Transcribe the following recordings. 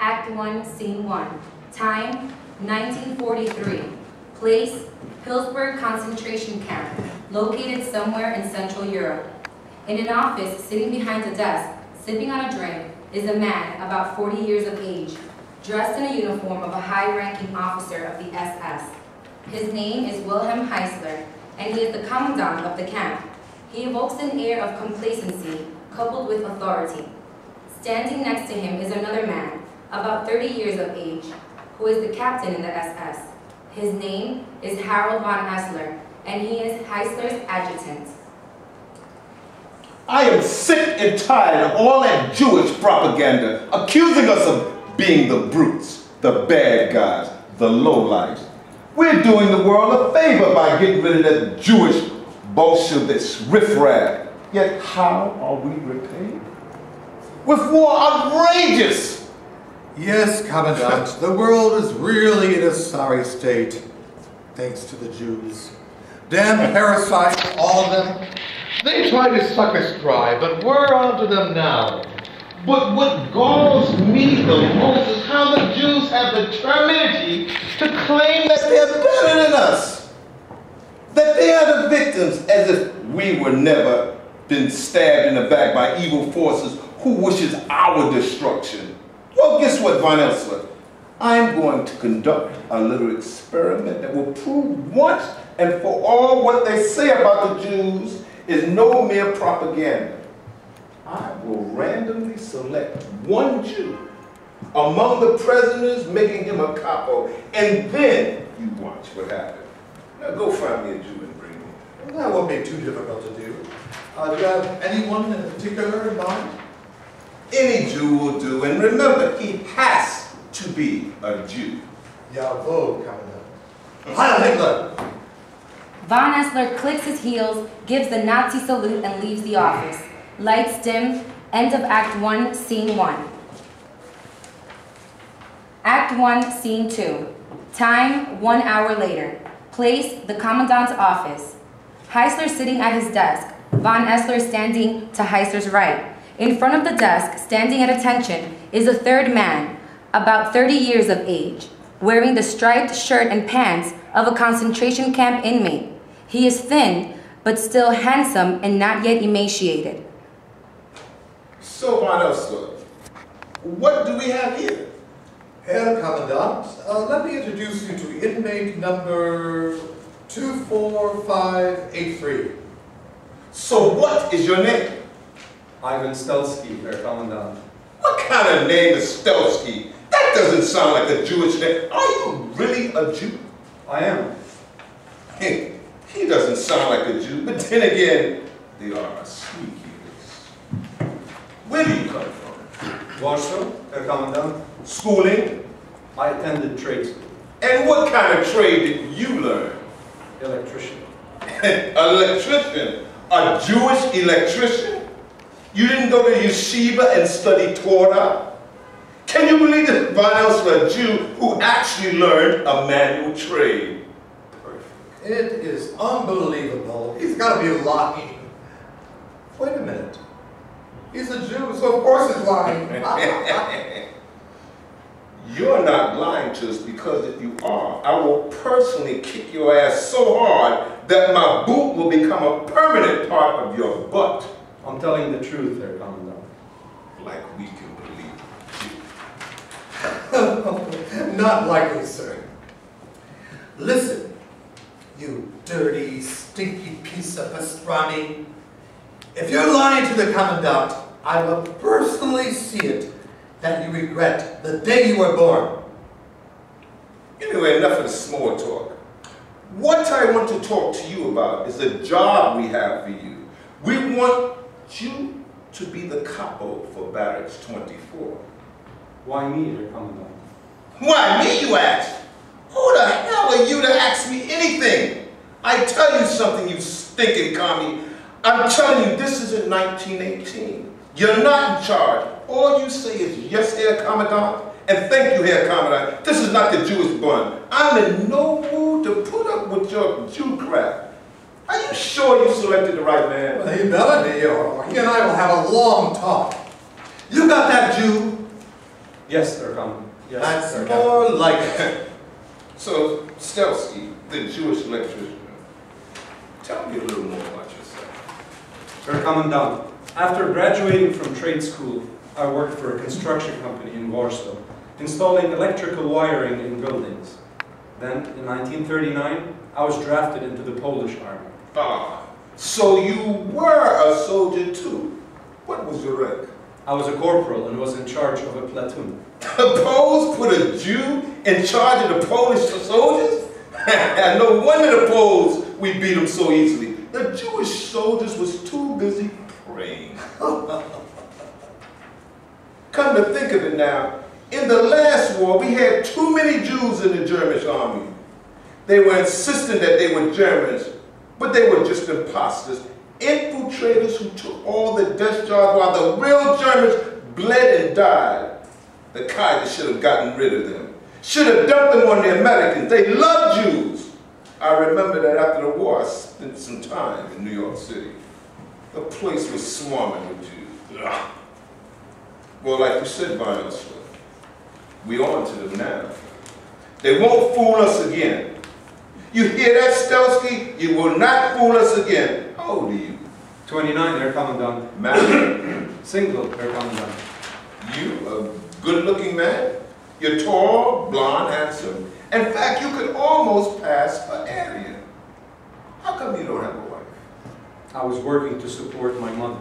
Act 1, Scene 1. Time, 1943. Place, Hillsberg concentration camp, located somewhere in Central Europe. In an office, sitting behind a desk, sipping on a drink, is a man about 40 years of age, dressed in a uniform of a high-ranking officer of the SS. His name is Wilhelm Heisler, and he is the commandant of the camp. He evokes an air of complacency coupled with authority. Standing next to him is another man, about 30 years of age, who is the captain in the SS. His name is Harold von Essler, and he is Heisler's adjutant. I am sick and tired of all that Jewish propaganda accusing us of being the brutes, the bad guys, the lowlifes. We're doing the world a favor by getting rid of that Jewish Bolsheviks riffraff. Yet how are we repaid? With war outrageous! Yes, Commandant, the world is really in a sorry state, thanks to the Jews. Damn parasites, all of them. They tried to suck us dry, but we're onto them now. But what galls me the most is how the Jews have the temerity to claim that they're better than us. That they are the victims, as if we were never been stabbed in the back by evil forces who wishes our destruction. Well, guess what, Von Essler? I'm going to conduct a little experiment that will prove once and for all what they say about the Jews is no mere propaganda. I will randomly select one Jew among the prisoners, making him a Kapo, and then you watch what happens. Now go find me a Jew and bring me. Well, that won't be too difficult to do. Do you have anyone in particular in mind? Any Jew will do, and remember, he has to be a Jew. Jawohl, Commandant. Heil Hitler! Von Essler clicks his heels, gives the Nazi salute, and leaves the office. Lights dim. End of Act 1, Scene 1. Act 1, Scene 2. Time, 1 hour later. Place, the Commandant's office. Heisler sitting at his desk. Von Essler standing to Heisler's right. In front of the desk, standing at attention, is a third man, about 30 years of age, wearing the striped shirt and pants of a concentration camp inmate. He is thin, but still handsome and not yet emaciated. So, Von Essler, what do we have here? Herr Commandant, let me introduce you to inmate number 24583. So what is your name? Ivan Stelsky, Herr Commandant. What kind of name is Stelsky? That doesn't sound like a Jewish name. Are you really a Jew? I am. He doesn't sound like a Jew, but then again, they are a sneaky race. Where do you come from? Warsaw, Herr Commandant. Schooling? I attended trade school. And what kind of trade did you learn? Electrician. Electrician? A Jewish electrician? You didn't go to yeshiva and study Torah? Can you believe that Von Essler, a Jew who actually learned a manual trade? Perfect. It is unbelievable. He's got to be lying. Wait a minute. He's a Jew, so of course he's lying. You're not lying to us, because if you are, I will personally kick your ass so hard that my boot will become a permanent part of your butt. I'm telling the truth, Herr Commandant. Like we can believe. Not likely, sir. Listen, you dirty, stinky piece of pastrami. If you're lying to the Commandant, I will personally see it that you regret the day you were born. Anyway, enough of the small talk. What I want to talk to you about is a job we have for you. We want you to be the Kapo for Barracks 24. Why me, Herr Commandant? Why me, you ask? Who the hell are you to ask me anything? I tell you something, you stinking commie. I'm telling you, this isn't 1918. You're not in charge. All you say is, yes, Herr Commandant, and thank you, Herr Commandant. This is not the Jewish bun. I'm in no mood to put up with your Jew crap. Are you sure you selected the right man? Well, he better be, or he and I will have a long talk. You got that Jew? Yes, they're coming. Yes, That's they're more like it. So, Stelsky, the Jewish electrician, tell me a little more about yourself. They're coming down. After graduating from trade school, I worked for a construction company in Warsaw, installing electrical wiring in buildings. Then, in 1939, I was drafted into the Polish army. Ah, so you were a soldier too. What was your rank? I was a corporal and was in charge of a platoon. The Poles put a Jew in charge of the Polish soldiers? And no wonder the Poles, we beat them so easily. The Jewish soldiers was too busy praying. Come to think of it now, in the last war, we had too many Jews in the German army. They were insisting that they were Germans, but they were just imposters, infiltrators who took all the death jobs while the real Germans bled and died. The Kaiser should have gotten rid of them. Should have dumped them on the Americans. They loved Jews. I remember that after the war, I spent some time in New York City. The place was swarming with Jews. Ugh. Well, like you said, Weiss, we on to them now. They won't fool us again. You hear that, Stelsky? You will not fool us again. How old are you? 29, they're coming down. Married? Single, they're coming down. You, a good-looking man? You're tall, blonde, handsome. In fact, you could almost pass for Aryan. How come you don't have a wife? I was working to support my mother.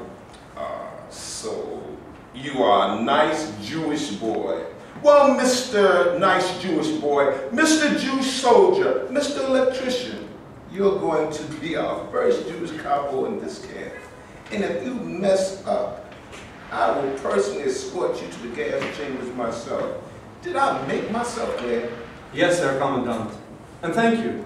So you are a nice Jewish boy. Well, Mr. Nice Jewish Boy, Mr. Jewish Soldier, Mr. Electrician, you're going to be our first Jewish Kapo in this camp. And if you mess up, I will personally escort you to the gas chambers myself. Did I make myself clear? Yes, Herr Commandant. And thank you.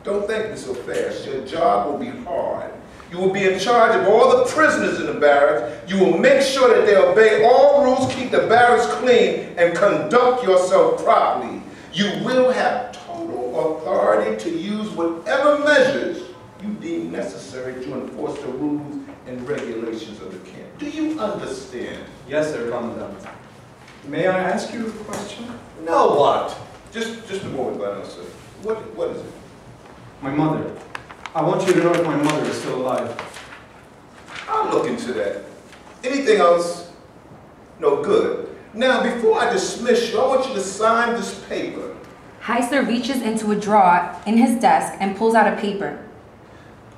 Don't thank me so fast. Your job will be hard. You will be in charge of all the prisoners in the barracks. You will make sure that they obey all rules, keep the barracks clean, and conduct yourself properly. You will have total authority to use whatever measures you deem necessary to enforce the rules and regulations of the camp. Do you understand? Yes, Herr Commandant. May I ask you a question? No, what? Just a moment, Vanessa. What is it? My mother. I want you to know if my mother is still alive. I'll look into that. Anything else? No good. Now, before I dismiss you, I want you to sign this paper. Heisler reaches into a drawer in his desk and pulls out a paper.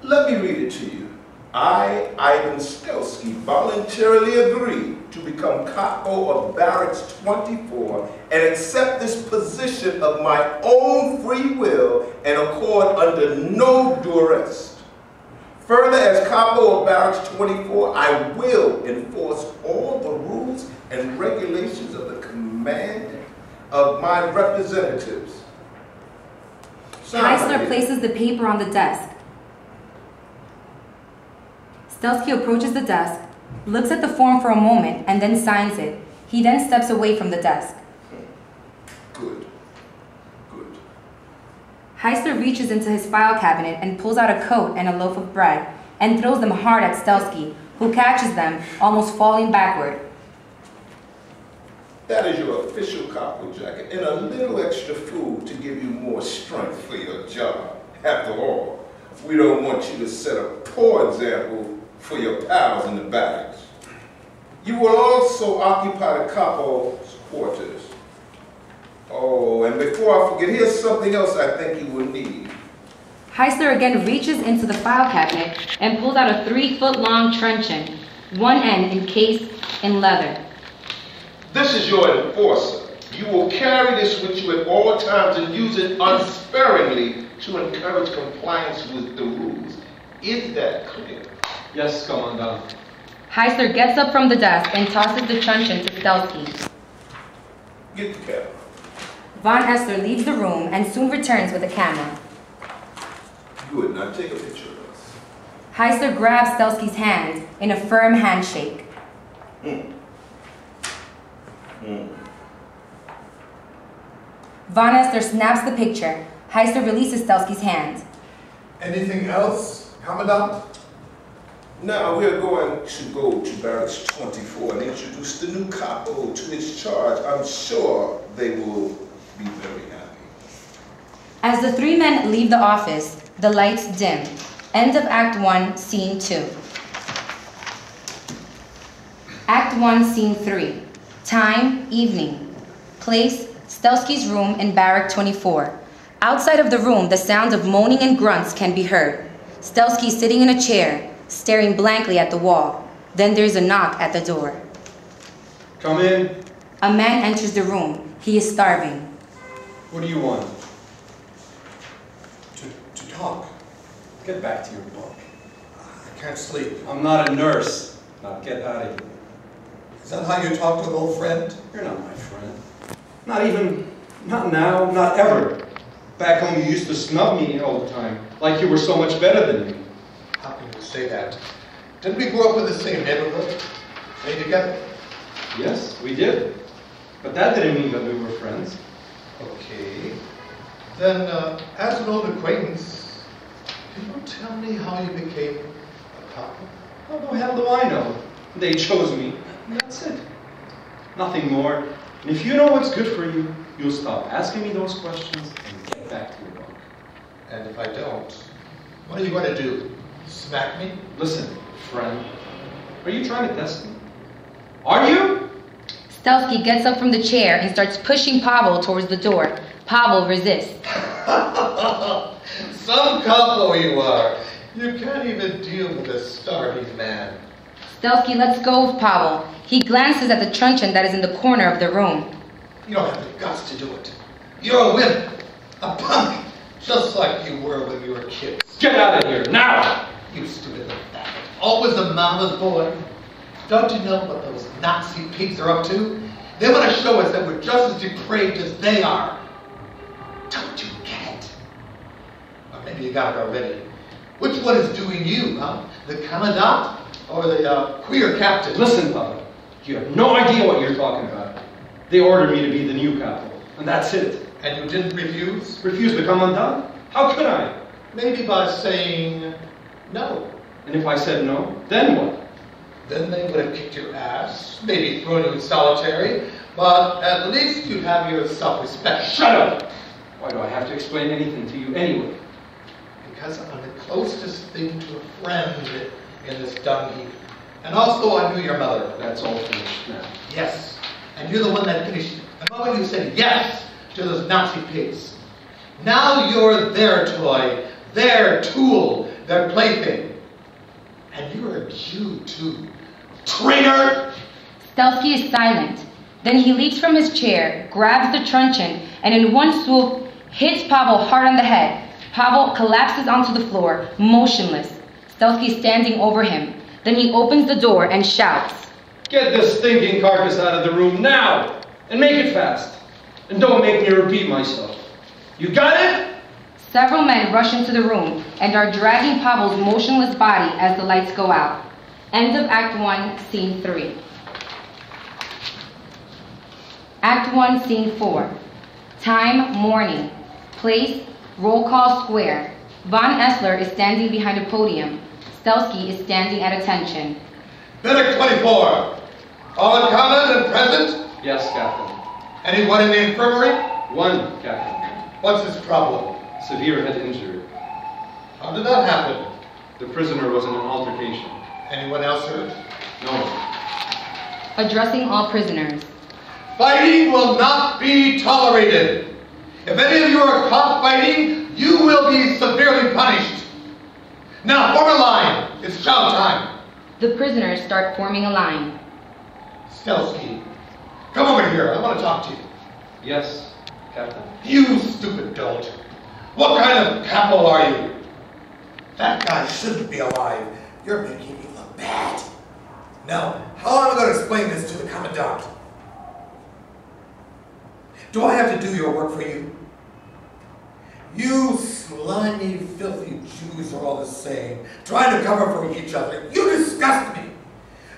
Let me read it to you. I, Ivan Stelsky, voluntarily agree to become Kapo of Barracks 24 and accept this position of my own free will and accord under no duress. Further, as Kapo of Barracks 24, I will enforce all the rules and regulations of the command of my representatives. Heisler places the paper on the desk. Stelsky approaches the desk, looks at the form for a moment, and then signs it. He then steps away from the desk. Good. Good. Heisler reaches into his file cabinet and pulls out a coat and a loaf of bread and throws them hard at Stelsky, who catches them, almost falling backward. That is your official Kapo jacket and a little extra food to give you more strength for your job. After all, we don't want you to set a poor example for your pals in the barracks. You will also occupy the Kapo's quarters. Oh, and before I forget, here's something else I think you will need. Heisler again reaches into the file cabinet and pulls out a 3-foot-long truncheon, one end encased in leather. This is your enforcer. You will carry this with you at all times and use it unsparingly to encourage compliance with the rules. Is that clear? Yes, Commandant. Heisler gets up from the desk and tosses the truncheon to Stelsky. Get the camera. Von Esther leaves the room and soon returns with a camera. Good, now take a picture of us. Heisler grabs Stelsky's hand in a firm handshake. Von Esther snaps the picture. Heisler releases Stelsky's hand. Anything else, Commandant? Now we're going to go to Barracks 24 and introduce the new Kapo to his charge. I'm sure they will be very happy. As the three men leave the office, the lights dim. End of Act 1, Scene 2. Act 1, Scene 3. Time, evening. Place, Stelsky's room in Barrack 24. Outside of the room, the sound of moaning and grunts can be heard. Stelsky sitting in a chair, staring blankly at the wall. Then there's a knock at the door. Come in. A man enters the room. He is starving. What do you want? To talk. Get back to your book. I can't sleep. I'm not a nurse. Now get out of here. Is that how you talk to an old friend? You're not my friend. Not now, not ever. Back home you used to snub me all the time, like you were so much better than me. How can you say that? Didn't we grow up in the same neighborhood? Stay together? Yes, we did. But that didn't mean that we were friends. Okay. Then, as an old acquaintance, can you tell me how you became a cop? How the hell do I know? They chose me. And that's it. Nothing more. And if you know what's good for you, you'll stop asking me those questions and get back to your bunk. And if I don't, what are you going to do? Smack me? Listen, friend. Are you trying to test me? Are you? Stelsky gets up from the chair and starts pushing Pavel towards the door. Pavel resists. Some capo you are. You can't even deal with a starving man. Stelsky lets go of Pavel. He glances at the truncheon that is in the corner of the room. You don't have the guts to do it. You're a wimp, a punk, just like you were when you were kids. Get out of here, now! You stupid little faggot. Always a mama's boy. Don't you know what those Nazi pigs are up to? They want to show us that we're just as depraved as they are. Don't you get it? Or maybe you got it already. Which one is doing you, huh? The commandant or the queer captain? Listen, Pavel, you have no idea what you're talking about. They ordered me to be the new capo, and that's it. And you didn't refuse? Refuse to come undone? How could I? Maybe by saying no. And if I said no, then what? Then they would have kicked your ass, maybe thrown you in solitary, but at least you'd have your self-respect. Shut up! Why do I have to explain anything to you anyway? Because I'm the closest thing to a friend in this dung heap. And also I knew your mother. That's all finished now. Yes. And you're the one that finished the moment you said yes to those Nazi pigs. Now you're their toy, their tool, their plaything. And you're a Jew too. Traitor! Stelsky is silent. Then he leaps from his chair, grabs the truncheon, and in one swoop, hits Pavel hard on the head. Pavel collapses onto the floor, motionless. Stelsky standing over him. Then he opens the door and shouts, Get this stinking carcass out of the room now! And make it fast! And don't make me repeat myself. You got it? Several men rush into the room and are dragging Pavel's motionless body as the lights go out. End of Act 1, Scene 3. Act 1, Scene 4. Time, morning. Place, Roll Call Square. Von Essler is standing behind a podium. Stelsky is standing at attention. Medic 24. All uncommon and present? Yes, Captain. Anyone in the infirmary? One, Captain. What's his problem? Severe head injury. How did that happen? The prisoner was in an altercation. Anyone else hurt? No. Addressing all prisoners. Fighting will not be tolerated. If any of you are caught fighting, you will be severely punished. Now form a line. It's chow time. The prisoners start forming a line. Stelsky, come over here. I want to talk to you. Yes, Captain. You stupid dolt. What kind of capo are you? That guy shouldn't be alive. You're making me look bad. Now, how am I going to explain this to the commandant? Do I have to do your work for you? You slimy, filthy Jews are all the same, trying to cover for each other. You disgust me.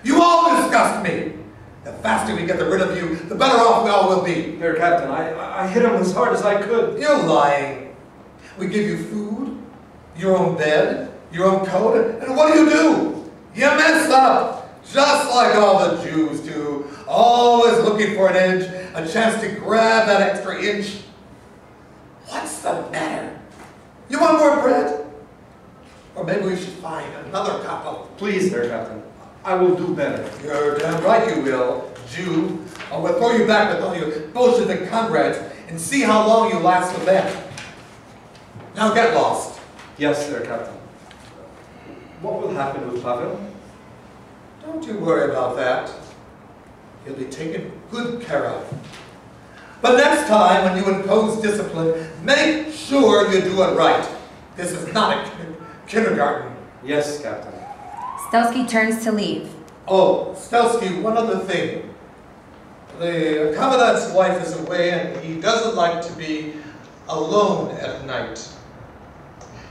You all disgust me. The faster we get rid of you, the better off we all will be. Here, Captain, I hit him as hard as I could. You're lying. We give you food, your own bed, your own coat, and what do? You mess up, just like all the Jews do, always looking for an edge, a chance to grab that extra inch. What's the matter? You want more bread? Or maybe we should find another Kapo. Please, Herr Captain. I will do better. You're damn right you will, Jew. I will throw you back with all your Bolshevik comrades and see how long you last with them. Now get lost. Yes, Herr Captain. What will happen with Pavel? Don't you worry about that. He'll be taken good care of. But next time when you impose discipline, make sure you do it right. This is not a kindergarten. Yes, Captain. Stelsky turns to leave. Oh, Stelsky, one other thing. The commandant's wife is away and he doesn't like to be alone at night.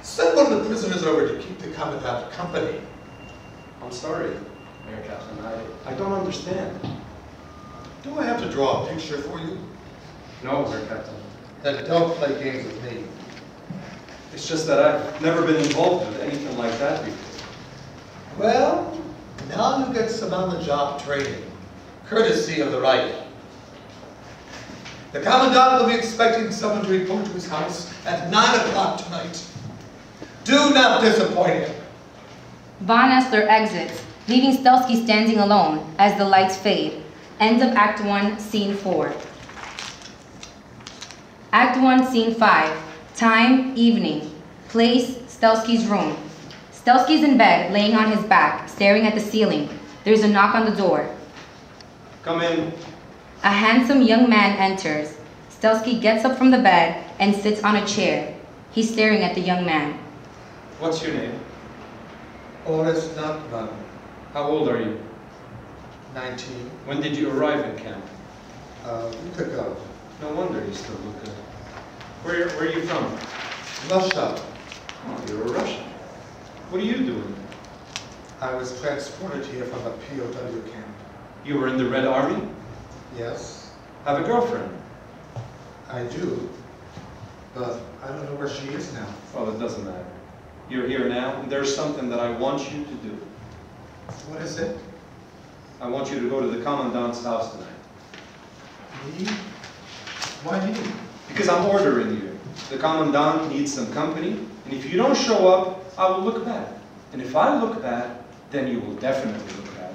Send one of the prisoners over to keep the commandant company. I'm sorry, Herr Captain. I don't understand. Do I have to draw a picture for you? No, Herr Captain. Then don't play games with me. It's just that I've never been involved with anything like that before. Well, now you get some on-the-job training, courtesy of the Reich. The commandant will be expecting someone to report to his house at 9 o'clock tonight. Do not disappoint him. Von Essler exits, leaving Stelsky standing alone as the lights fade. End of Act 1, Scene 4. Act 1, Scene 5. Time, evening. Place, Stelsky's room. Stelsky's in bed, laying on his back, staring at the ceiling. There's a knock on the door. Come in. A handsome young man enters. Stelsky gets up from the bed and sits on a chair. He's staring at the young man. What's your name? Boris Nachman, How old are you? 19. When did you arrive in camp? A week ago. No wonder you still look good. Where are you from? Russia. Oh, you're a Russian. What are you doing? I was transported here from a POW camp. You were in the Red Army? Yes, Have a girlfriend? I do. But I don't know where she is now. Well, it doesn't matter. You're here now, and there's something that I want you to do. What is it? I want you to go to the commandant's house tonight. Me? Why me? Because I'm ordering you. The commandant needs some company, and if you don't show up, I will look bad. And if I look bad, then you will definitely look bad.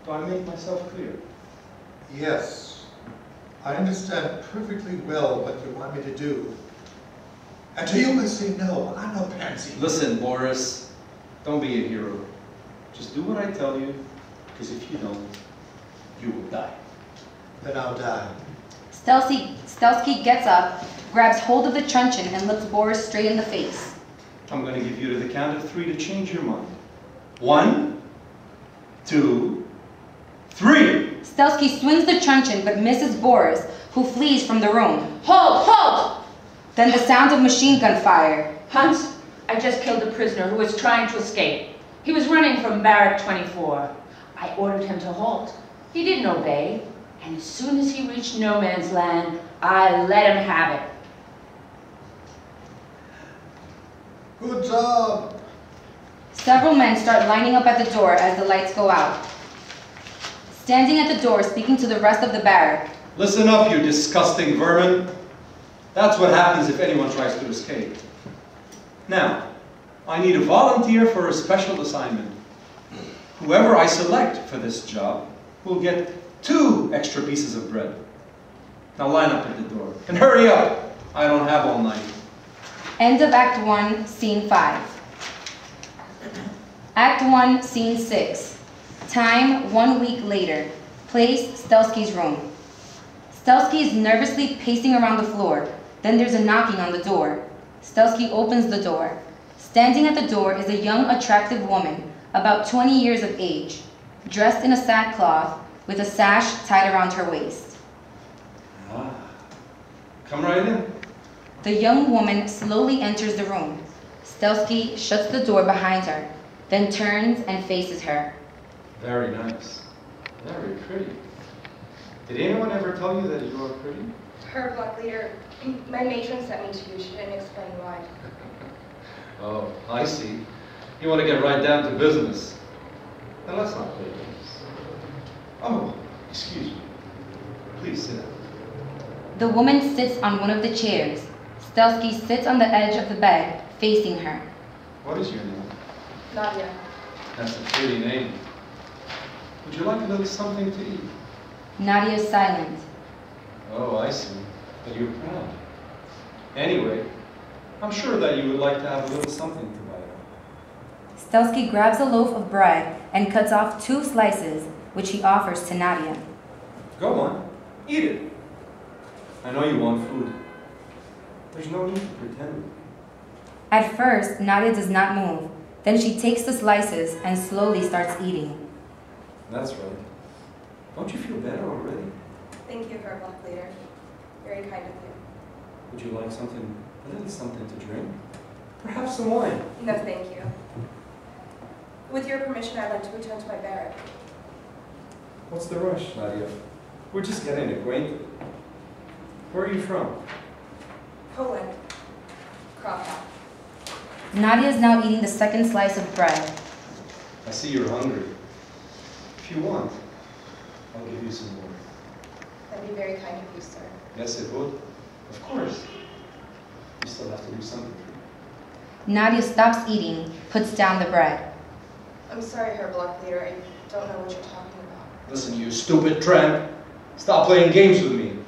Do I make myself clear? Yes. I understand perfectly well what you want me to do. And to you I say no, I'm no pansy. Listen, Boris, don't be a hero. Just do what I tell you, because if you don't, you will die. Then I'll die. Stelsky gets up, grabs hold of the truncheon, and looks Boris straight in the face. I'm going to give you to the count of 3 to change your mind. 1, 2, 3. Stelsky swings the truncheon but misses Boris, who flees from the room. Halt! Halt! Then the sound of machine gun fire. Hans, I just killed a prisoner who was trying to escape. He was running from Barrack 24. I ordered him to halt. He didn't obey, and as soon as he reached no man's land, I let him have it. Good job. Several men start lining up at the door as the lights go out. Standing at the door, speaking to the rest of the barrack. Listen up, you disgusting vermin. That's what happens if anyone tries to escape. Now, I need a volunteer for a special assignment. Whoever I select for this job will get 2 extra pieces of bread. Now line up at the door. And hurry up! I don't have all night. End of Act 1, Scene 5. Act 1, Scene 6. Time, 1 week later. Place, Stelsky's room. Stelsky is nervously pacing around the floor. Then there's a knocking on the door. Stelsky opens the door. Standing at the door is a young, attractive woman, about 20 years of age, dressed in a sackcloth with a sash tied around her waist. Ah, come right in. The young woman slowly enters the room. Stelsky shuts the door behind her, then turns and faces her. Very nice. Very pretty. Did anyone ever tell you that you are pretty? Her block leader, my matron sent me to you. She didn't explain why. Oh, I see. You want to get right down to business. Now let's not play games. Oh, excuse me. Please sit down. The woman sits on one of the chairs. Stelsky sits on the edge of the bed, facing her. What is your name? Nadia. That's a pretty name. Would you like a little something to eat? Nadia is silent. Oh, I see. But you're proud. Anyway, I'm sure that you would like to have a little something to bite. Stelsky grabs a loaf of bread and cuts off 2 slices, which he offers to Nadia. Go on, eat it. I know you want food. There's no need to pretend. At first, Nadia does not move. Then she takes the slices and slowly starts eating. That's right. Don't you feel better already? Thank you, Her Black Leader. Very kind of you. Would you like something, a little something to drink? Perhaps some wine? No, thank you. With your permission, I'd like to return to my barrack. What's the rush, Nadia? We're just getting acquainted. Where are you from? Poland. Krakow. Nadia is now eating the second slice of bread. I see you're hungry. If you want, I'll give you some more. That'd be very kind of you, sir. Yes, it would. Of course. You still have to do something for me. Nadia stops eating, puts down the bread. I'm sorry, Her Black Leader. I don't know what you're talking about. Listen, you stupid tramp. Stop playing games with me.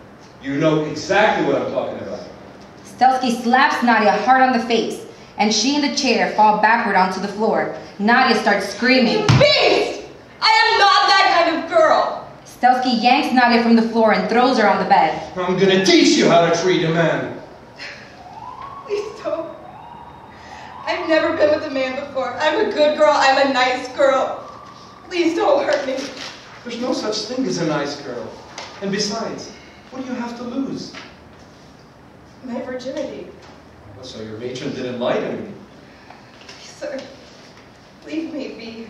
You know exactly what I'm talking about. Stelsky slaps Nadia hard on the face, and she and the chair fall backward onto the floor. Nadia starts screaming. You beast! I am not that kind of girl! Stelsky yanks Nadia from the floor and throws her on the bed. I'm gonna teach you how to treat a man. Please don't. I've never been with a man before. I'm a good girl. I'm a nice girl. Please don't hurt me. There's no such thing as a nice girl. And besides, what do you have to lose? My virginity. Well, so your matron didn't lie to me. Sir, leave me be.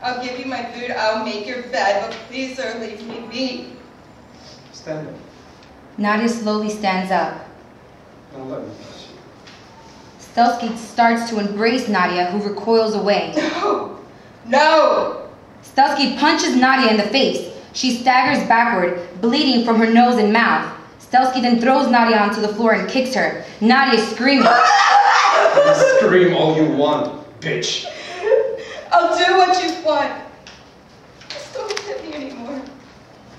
I'll give you my food. I'll make your bed. But please, sir, leave me be. Stand up. Nadia slowly stands up. Now let me touch you. Stelsky starts to embrace Nadia, who recoils away. No! No! Stelsky punches Nadia in the face. She staggers backward, bleeding from her nose and mouth. Stelsky then throws Nadia onto the floor and kicks her. Nadia is screaming. Scream all you want, bitch. I'll do what you want. Just don't hit me anymore.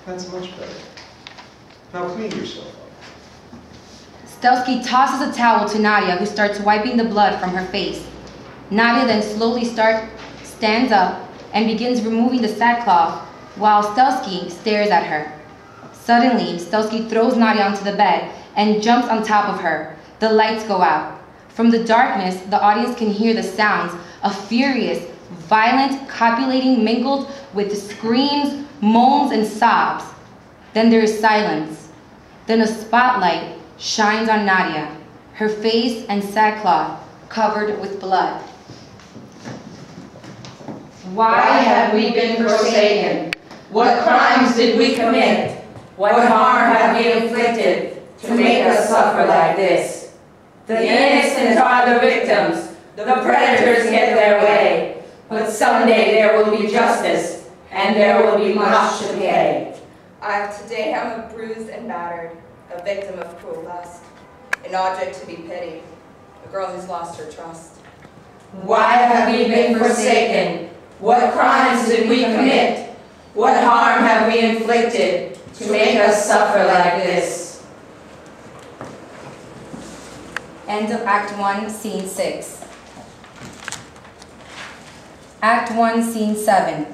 That's much better. Now clean yourself up. Stelsky tosses a towel to Nadia, who starts wiping the blood from her face. Nadia then slowly stands up and begins removing the sackcloth while Stelsky stares at her. Suddenly, Stelsky throws Nadia onto the bed and jumps on top of her. The lights go out. From the darkness, the audience can hear the sounds of furious, violent copulating mingled with screams, moans, and sobs. Then there is silence. Then a spotlight shines on Nadia, her face and sackcloth covered with blood. Why have we been forsaken? What crimes did we commit? What harm have we inflicted to make us suffer like this? The innocent are the victims. The predators get their way. But someday there will be justice, and there will be much to pay. Today I'm a bruised and battered, a victim of cruel lust, an object to be pitied, a girl who's lost her trust. Why have we been forsaken? What crimes did we commit? What harm have we inflicted to make us suffer like this? End of Act 1, Scene 6. Act 1, Scene 7.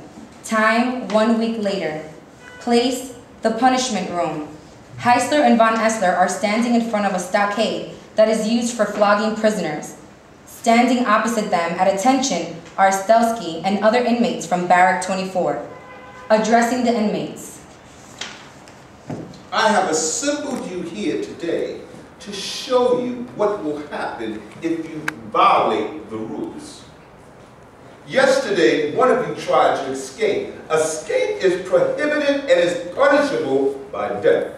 Time, 1 week later. Place, the punishment room. Heisler and von Essler are standing in front of a stockade that is used for flogging prisoners. Standing opposite them at attention are Stelsky and other inmates from Barrack 24. Addressing the inmates. I have assembled you here today to show you what will happen if you violate the rules. Yesterday, one of you tried to escape. Escape is prohibited and is punishable by death.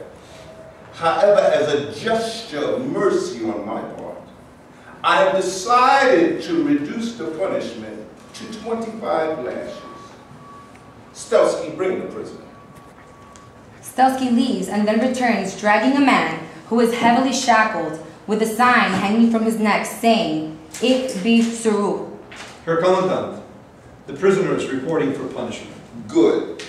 However, as a gesture of mercy on my part, I have decided to reduce the punishment to 25 lashes. Stelsky, bring the prisoner. Stelsky leaves and then returns dragging a man who is heavily shackled with a sign hanging from his neck saying, Ich bin zurück. Herr Commandant, the prisoner is reporting for punishment. Good.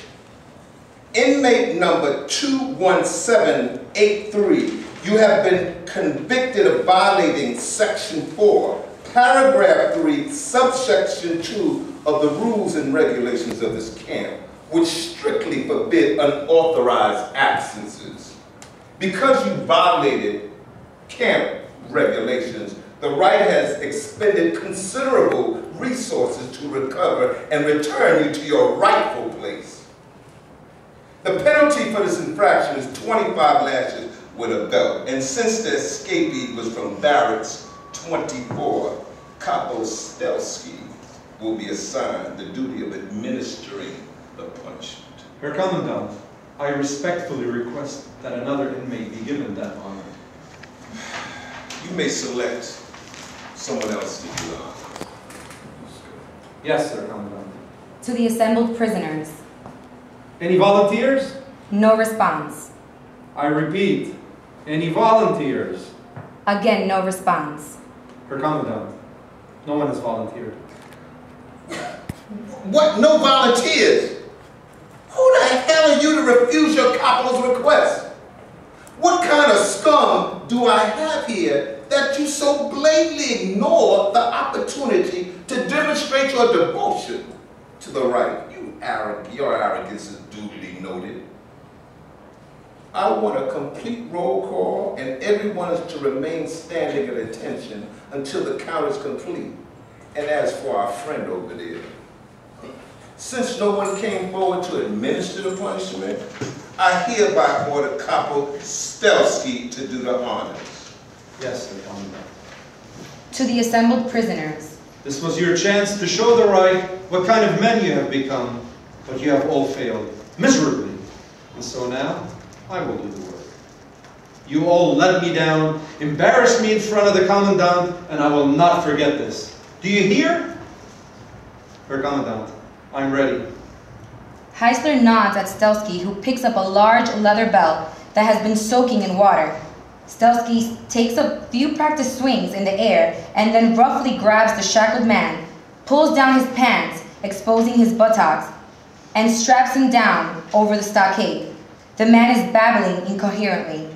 Inmate number 21783, you have been convicted of violating Section 4, Paragraph 3, Subsection 2 of the rules and regulations of this camp, which strictly forbid unauthorized absences. Because you violated camp regulations, the right has expended considerable resources to recover and return you to your rightful place. The penalty for this infraction is 25 lashes with a belt, and since the escapee was from barracks 24, Kapo Stelsky will be assigned the duty of administering the punishment. Herr Commandant, I respectfully request that another inmate be given that honor. You may select someone else to do the honor. Yes, Sir Commandant. To the assembled prisoners. Any volunteers? No response. I repeat, any volunteers? Again, no response. Herr Commandant, no one has volunteered. What? No volunteers? Who the hell are you to refuse your capo's request? What kind of scum do I have here that you so blatantly ignore the opportunity to demonstrate your devotion to the right? Your arrogance is duly noted. I want a complete roll call, and everyone is to remain standing at attention until the count is complete. And as for our friend over there, since no one came forward to administer the punishment, I hereby order Kapo Stelsky to do the honors. Yes, Sir Commandant. To the assembled prisoners. This was your chance to show the right what kind of men you have become, but you have all failed miserably. And so now, I will do the work. You all let me down, embarrassed me in front of the Commandant, and I will not forget this. Do you hear? Herr Commandant, I'm ready. Heisler nods at Stelsky, who picks up a large leather belt that has been soaking in water. Stelsky takes a few practice swings in the air and then roughly grabs the shackled man, pulls down his pants, exposing his buttocks, and straps him down over the stockade. The man is babbling incoherently.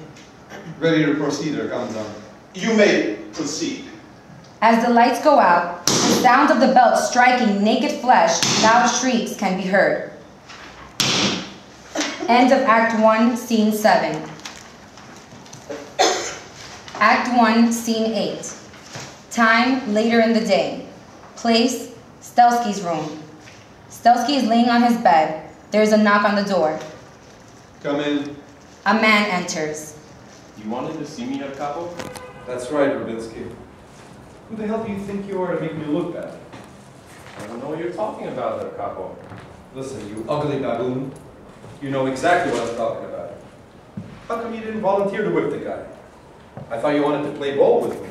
Ready to proceed, Herr Commandant. You may proceed. As the lights go out, the sound of the belt striking naked flesh, loud shrieks can be heard. End of Act 1, Scene 7. Act 1, Scene 8. Time, later in the day. Place, Stelsky's room. Stelsky is laying on his bed. There is a knock on the door. Come in. A man enters. You wanted to see me, Herr Kapo? That's right, Rubinsky. Who the hell do you think you are to make me look bad? I don't know what you're talking about, Herr Kapo. Listen, you ugly baboon. You know exactly what I'm talking about. How come you didn't volunteer to whip the guy? I thought you wanted to play ball with me.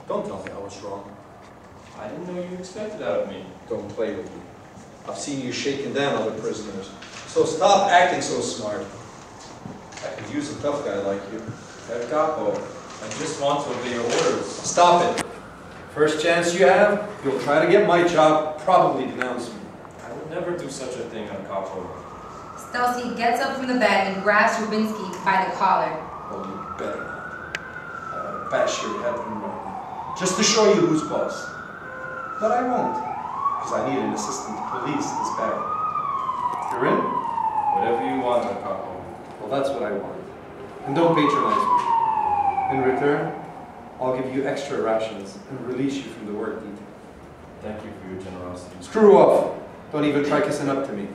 Don't tell me I was wrong. I didn't know you expected that of me. Don't play with me. I've seen you shaking down other prisoners. So stop acting so smart. I could use a tough guy like you. Herr Kapo, I just want to obey your orders. Stop it. First chance you have, you'll try to get my job, probably denounce me. I would never do such a thing, Herr Kapo. Stelsky gets up from the bed and grabs Rubinsky by the collar. Well, you better not. Bash your head in right now, just to show you who's boss. But I won't, because I need an assistant to police this barrel. You're in? Whatever you want, Herr Kapo. Well, that's what I want. And don't patronize me. In return, I'll give you extra rations and release you from the work detail. Thank you for your generosity. Screw off. Don't even try kissing up to me.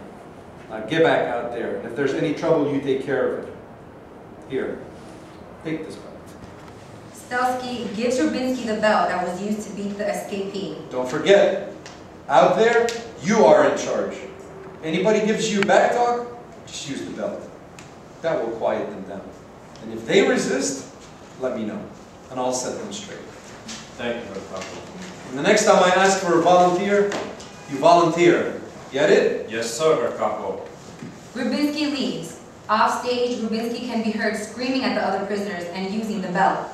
Now get back out there, and if there's any trouble, you take care of it. Here, take this belt. Stelsky gives Rubinsky the belt that was used to beat the escapee. Don't forget, out there, you are in charge. Anybody gives you back talk, just use the belt. That will quiet them down. And if they resist, let me know, and I'll set them straight. Thank you, Herr Kapo. And the next time I ask for a volunteer, you volunteer. Get it? Yes, sir, Kapo. Rubinski leaves. Off stage, Rubinski can be heard screaming at the other prisoners and using the belt.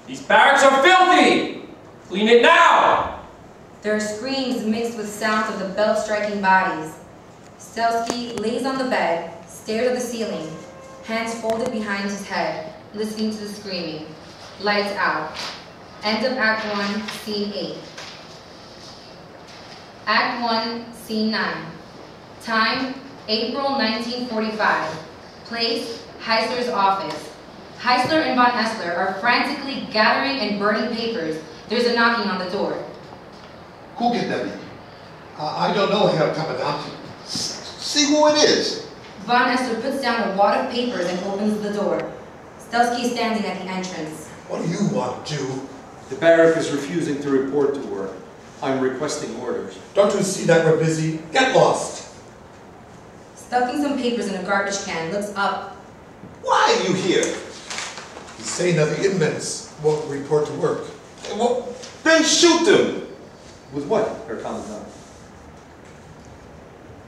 These barracks are filthy! Clean it now! There are screams mixed with sounds of the belt striking bodies. Stelsky lays on the bed, stares at the ceiling, hands folded behind his head, listening to the screaming. Lights out. End of Act 1, Scene 8. Act 1, Scene 9. Time, April 1945. Place, Heisler's office. Heisler and von Essler are frantically gathering and burning papers. There's a knocking on the door. Who get that? I don't know, Herr Commandant. See who it is. Von Essler puts down a wad of papers and opens the door. Stelsky is standing at the entrance. What do you want, Jew? The barrack is refusing to report to work. I'm requesting orders. Don't you see that we're busy? Get lost. Stuffing some papers in a garbage can, looks up. Why are you here? He's saying that the inmates won't report to work. Well, then shoot them. With what, Herr Commandant?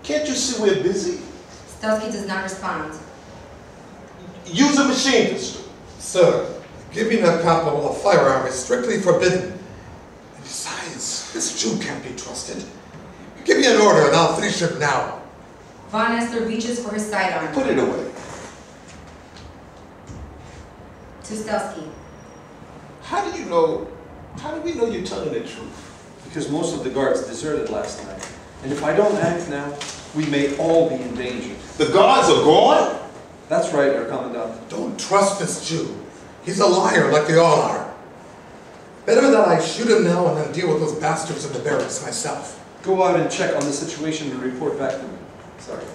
Can't you see we're busy? Stelsky does not respond. Use a machine pistol. Sir, giving a capo a firearm is strictly forbidden. And besides, this Jew can't be trusted. Give me an order and I'll finish it now. Von Essler reaches for his sidearm. Put it away. To Stelsky. How do we know you're telling the truth? Because most of the guards deserted last night. And if I don't act now, we may all be in danger. The guards are gone? That's right, Herr Commandant. Don't trust this Jew. He's a liar like they all are. Better that I shoot him now and then deal with those bastards in the barracks myself. Go out and check on the situation and report back to me. Sorry.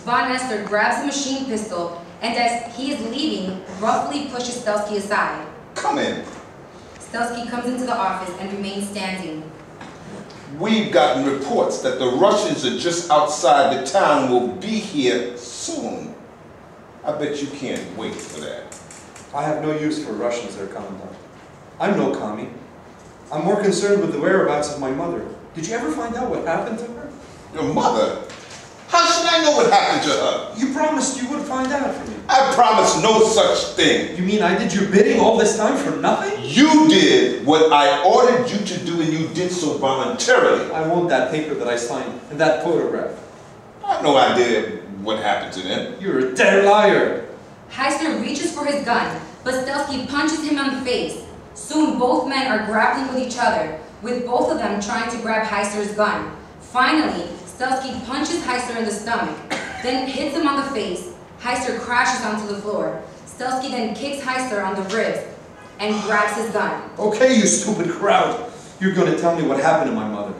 Von Essler grabs a machine pistol and as he is leaving, roughly pushes Stelsky aside. Come in. Stelsky comes into the office and remains standing. We've gotten reports that the Russians are just outside the town, will be here soon. I bet you can't wait for that. I have no use for Russians, Herr Commandant. I'm no commie. I'm more concerned with the whereabouts of my mother. Did you ever find out what happened to her? Your mother? How should I know what happened to her? You promised you would find out for me. I promised no such thing. You mean I did your bidding all this time for nothing? You did what I ordered you to do, and you did so voluntarily. I want that paper that I signed and that photograph. I have no idea what happened to them. You're a dead liar. Heisler reaches for his gun, but Stelsky punches him on the face. Soon both men are grappling with each other, with both of them trying to grab Heisler's gun. Finally, Stelsky punches Heisler in the stomach, then hits him on the face. Heisler crashes onto the floor. Stelsky then kicks Heisler on the ribs and grabs his gun. Okay, you stupid crowd. You're going to tell me what happened to my mother.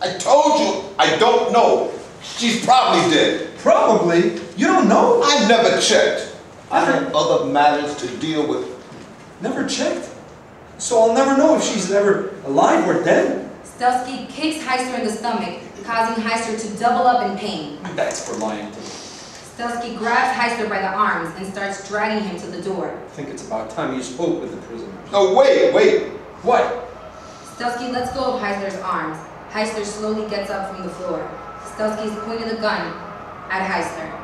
I told you I don't know. She's probably dead. Probably? You don't know? I never checked. I had other matters to deal with. Never checked? So I'll never know if she's ever alive or dead? Stelsky kicks Heisler in the stomach, causing Heisler to double up in pain. That's for lying to me. Stelsky grabs Heisler by the arms and starts dragging him to the door. I think it's about time you spoke with the prisoners. No, wait. What? Stelsky lets go of Heisler's arms. Heisler slowly gets up from the floor. Stelsky is pointing the gun at Heisler.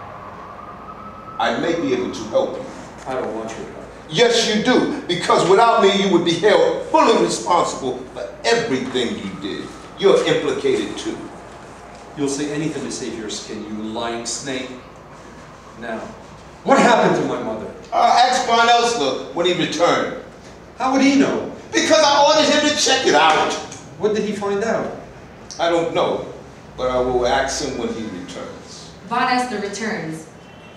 I may be able to help you. I don't want your help. Yes, you do, because without me, you would be held fully responsible for everything you did. You're implicated too. You'll say anything to save your skin, you lying snake. Now, what happened to my mother? Ask von Essler when he returned. How would he know? Because I ordered him to check it out. What did he find out? I don't know, but I will ask him when he returns. Von Essler returns.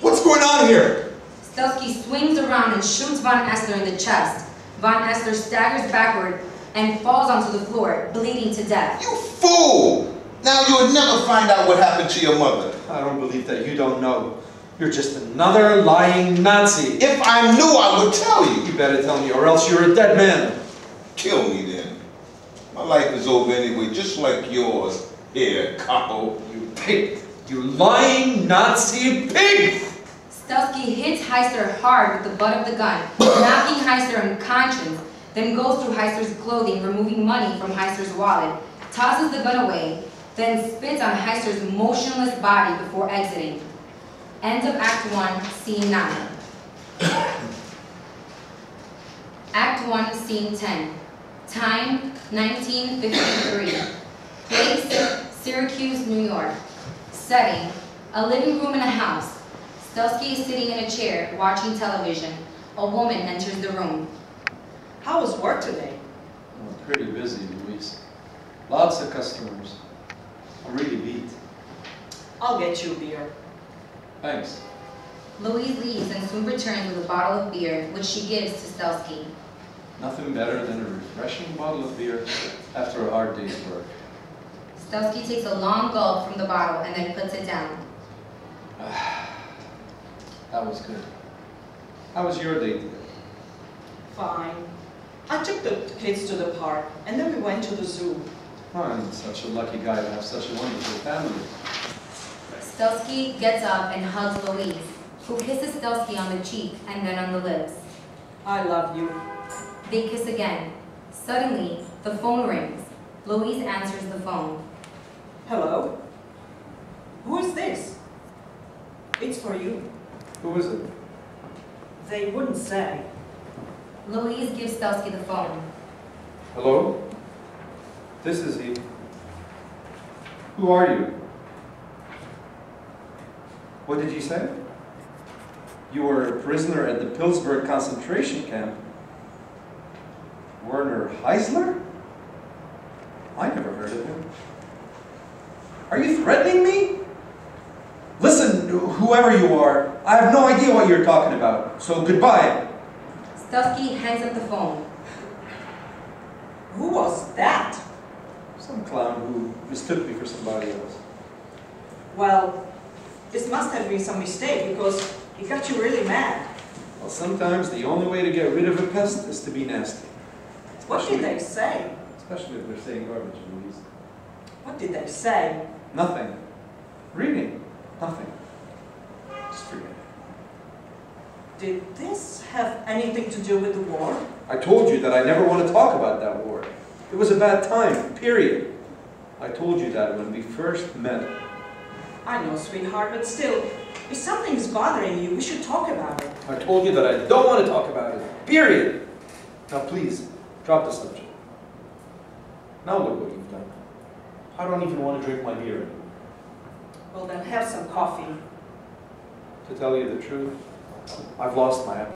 What's going on here? Stelsky swings around and shoots von Essler in the chest. Von Essler staggers backward and falls onto the floor, bleeding to death. You fool! Now you'll never find out what happened to your mother. I don't believe that you don't know. You're just another lying Nazi. If I knew, I would tell you. You better tell me, or else you're a dead man. Kill me then. My life is over anyway, just like yours. Here, Kapo. You pig! You lying Nazi pig! Stelsky hits Heisler hard with the butt of the gun, knocking Heisler unconscious, then goes through Heisler's clothing, removing money from Heisler's wallet, tosses the gun away, then spits on Heister's motionless body before exiting. End of Act 1, Scene 9. Act 1, Scene 10. Time, 1953. Place, Syracuse, New York. Setting, a living room in a house. Stelsky is sitting in a chair, watching television. A woman enters the room. How was work today? Oh, pretty busy, Louise. Lots of customers. I'm really beat. I'll get you a beer. Thanks. Louise leaves and soon returns with a bottle of beer, which she gives to Stelsky. Nothing better than a refreshing bottle of beer after a hard day's work. Stelsky takes a long gulp from the bottle and then puts it down. That was good. How was your day today? Fine. I took the kids to the park, and then we went to the zoo. Oh, I'm such a lucky guy to have such a wonderful family. Stelsky gets up and hugs Louise, who kisses Stelsky on the cheek and then on the lips. I love you. They kiss again. Suddenly, the phone rings. Louise answers the phone. Hello? Who is this? It's for you. Who is it? They wouldn't say. Louise gives Stelsky the phone. Hello? This is he. Who are you? What did you say? You were a prisoner at the Pillsbury concentration camp. Werner Heisler? I never heard of him. Are you threatening me? Listen, whoever you are, I have no idea what you're talking about, so goodbye. Stelsky hangs up the phone. Who was that? Some clown who mistook me for somebody else. Well, this must have been some mistake because he got you really mad. Well, sometimes the only way to get rid of a pest is to be nasty. What did they say? Especially if they're saying garbage, Louise. What did they say? Nothing. Reading. Nothing. Just forget it. Did this have anything to do with the war? I told you that I never want to talk about that war. It was a bad time, period. I told you that when we first met. I know, sweetheart, but still, if something is bothering you, we should talk about it. I told you that I don't want to talk about it, period. Now please, drop the subject. Now look what you've done. I don't even want to drink my beer anymore. Well, then have some coffee. To tell you the truth, I've lost my appetite.